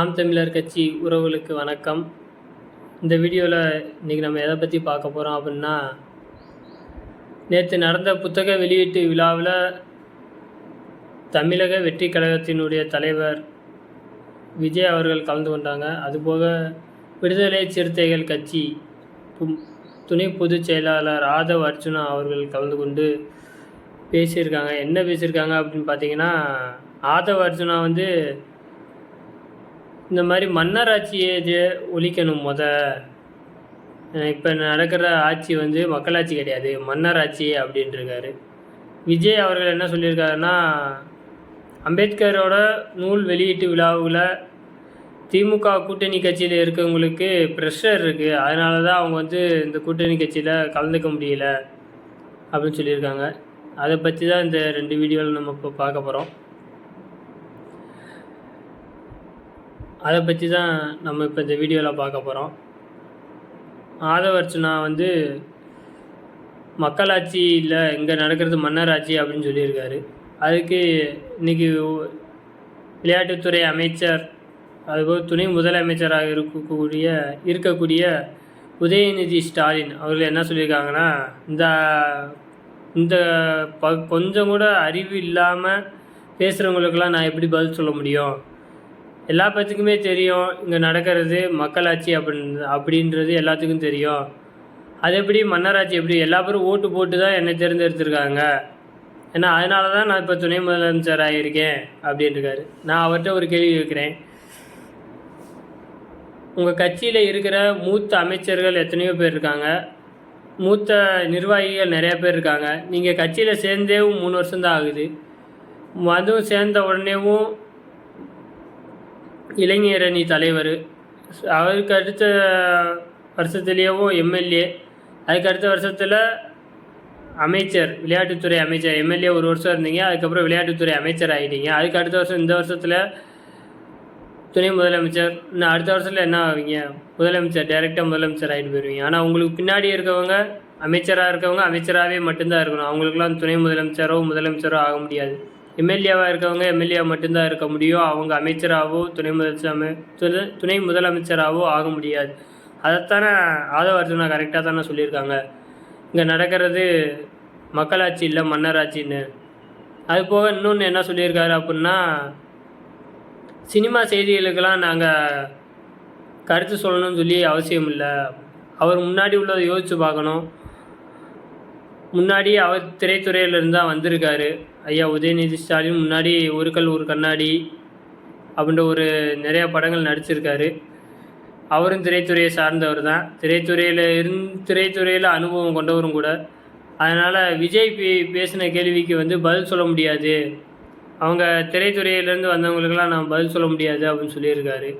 நாம் தமிழர் கட்சி உறவுகளுக்கு வணக்கம். இந்த வீடியோவில் இன்றைக்கி நம்ம எதை பற்றி பார்க்க போகிறோம் அப்படின்னா, நேற்று நடந்த புத்தக வெளியீட்டு விழாவில் தமிழக வெற்றி கழகத்தினுடைய தலைவர் விஜய் அவர்கள் கலந்து கொண்டாங்க. அதுபோக விடுதலை சிறுத்தைகள் கட்சி துணை பொதுச் செயலாளர் ஆதவ் அர்ஜுனா அவர்கள் கலந்து கொண்டு பேசியிருக்காங்க. என்ன பேசியிருக்காங்க அப்படின்னு பார்த்தீங்கன்னா, ஆதவ் அர்ஜுனா இந்த மாதிரி மன்னர் ஆட்சியை ஒழிக்கணும். இப்போ நடக்கிற ஆட்சி மக்களாட்சி கிடையாது, மன்னர் ஆட்சி அப்படின்ட்டுருக்காரு. விஜய் அவர்கள் என்ன சொல்லியிருக்காருன்னா, அம்பேத்கரோட நூல் வெளியீட்டு விழாவில் திமுக கூட்டணி கட்சியில் இருக்கவங்களுக்கு ப்ரெஷர் இருக்குது, அதனால தான் அவங்க இந்த கூட்டணி கட்சியில் கலந்துக்க முடியல அப்படின்னு சொல்லியிருக்காங்க. அதை பற்றி தான் இந்த 2 வீடியோவில் நம்ம இப்போ பார்க்க போகிறோம். அதை பற்றி தான் நம்ம இப்போ இந்த வீடியோவில் பார்க்க போகிறோம். ஆதவ் அர்ஜுனா மக்களாட்சி இல்லை, இங்கே நடக்கிறது மன்னர் ஆட்சி அப்படின்னு சொல்லியிருக்காரு. அதுக்கு இன்றைக்கி விளையாட்டுத்துறை அமைச்சர், அதுபோல் துணை முதலமைச்சராக இருக்கக்கூடிய உதயநிதி ஸ்டாலின் அவர்கள் என்ன சொல்லியிருக்காங்கன்னா, இந்த கொஞ்சம் கூட அறிவு இல்லாமல் பேசுகிறவங்களுக்கெல்லாம் நான் எப்படி பதில் சொல்ல முடியும்? எல்லா பேத்துக்குமே தெரியும் இங்கே நடக்கிறது மக்களாட்சி அப்படின்றது எல்லாத்துக்கும் தெரியும். அது எப்படி மன்னராட்சி? எப்படி? எல்லா பேரும் ஓட்டு போட்டு தான் என்னை தேர்ந்தெடுத்திருக்காங்க, ஏன்னா அதனால தான் நான் இப்போ துணை முதலமைச்சர் ஆகியிருக்கேன் அப்படின்ட்டுருக்காரு. நான் அவர்கிட்ட ஒரு கேள்வி கேட்குறேன். உங்கள் கட்சியில் இருக்கிற மூத்த அமைச்சர்கள் எத்தனையோ பேர் இருக்காங்க, மூத்த நிர்வாகிகள் நிறையா பேர் இருக்காங்க. நீங்கள் கட்சியில் சேர்ந்தேவும் 3 வருஷம்தான் ஆகுது. அதுவும் சேர்ந்த உடனேவும் இளைஞர் அணி தலைவர், அவருக்கு அடுத்த வருஷத்துலேயும் எம்எல்ஏ, அதுக்கு அடுத்த வருஷத்தில் அமைச்சர், விளையாட்டுத்துறை அமைச்சர். எம்எல்ஏ 1 வருஷம் இருந்தீங்க, அதுக்கப்புறம் விளையாட்டுத்துறை அமைச்சர் ஆகிட்டீங்க. அதுக்கு அடுத்த வருஷம், இந்த வருஷத்தில் துணை முதலமைச்சர். இன்னும் அடுத்த வருஷத்தில் என்ன ஆவீங்க? முதலமைச்சர், டைரெக்டாக முதலமைச்சர் ஆகிட்டு போயிடுவீங்க. ஆனால் உங்களுக்கு பின்னாடி இருக்கவங்க, அமைச்சராக இருக்கவங்க அமைச்சராகவே மட்டும்தான் இருக்கணும். அவங்களுக்குலாம் துணை முதலமைச்சரோ ஆக முடியாது. எம்எல்ஏவாக இருக்கவங்க எம்எல்ஏ மட்டும்தான் இருக்க முடியும். அவங்க அமைச்சராகவோ துணை முதலமைச்சராகவோ ஆக முடியாது. அதைத்தானே ஆதவ் அர்ஜுனா கரெக்டாக தானே சொல்லியிருக்காங்க, இங்கே நடக்கிறது மக்களாட்சி இல்லை மன்னராட்சின்னு. அது போக இன்னொன்று என்ன சொல்லியிருக்காரு அப்படின்னா, சினிமா செய்திகளுக்கெல்லாம் நாங்கள் கருத்து சொல்லணும்னு சொல்லி அவசியம் இல்லை, அவர் முன்னாடி உள்ளதை யோசித்து பார்க்கணும். முன்னாடி அவர் திரைத்துறையிலிருந்து தான் வந்திருக்காரு. ஐயா உதயநிதி ஸ்டாலின் முன்னாடி ஒரு கல் ஒரு கண்ணாடி அப்படின்ற நிறையா படங்கள் நடிச்சிருக்காரு. அவரும் திரைத்துறையை சார்ந்தவர் தான், திரைத்துறையில் அனுபவம் கொண்டவரும் கூட. அதனால் விஜய் பேசின கேள்விக்கு பதில் சொல்ல முடியாது, அவங்க திரைத்துறையிலேருந்து வந்தவங்களுக்கெல்லாம் நான் பதில் சொல்ல முடியாது அப்படின்னு சொல்லியிருக்காரு.